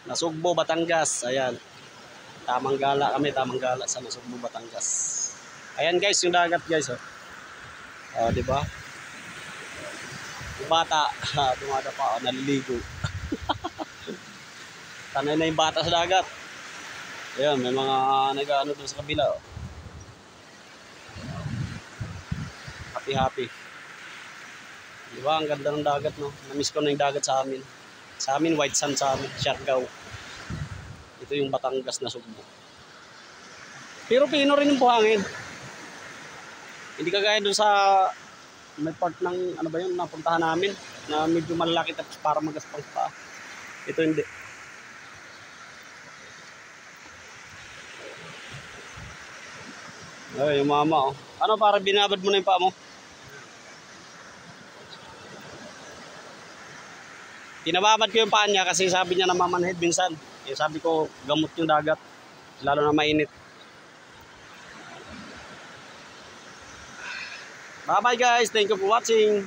Nasugbo, Batangas. Ayan. Tamang gala kami, tamang gala sa Nasugbo, Batangas. Ayan guys, yung dagat guys. Oh, di ba? Yung bata, dumada pa, naliligo. Tanay na yung bata sa dagat. Ayan, may mga nag-ano doon sa kabila. Oh. Happy. Di ba? Ang ganda ng dagat, no? Namiss ko na yung dagat sa amin. Sa amin, white sand sa amin, Siargao. Ito yung Batangas na Sugbo. Pero pino rin yung buhangin. Hindi kagaya doon sa may part ng ano ba yun napuntahan namin na medyo malalaki tapos para magaspang pa. Ito hindi. Ay, yung mama oh. Ano para binabad mo na yung paa mo? Pinababad ko yung paa niya kasi sabi niya namamanhid minsan. Eh, sabi ko gamot yung dagat lalo na mainit. Bye bye guys, thank you for watching.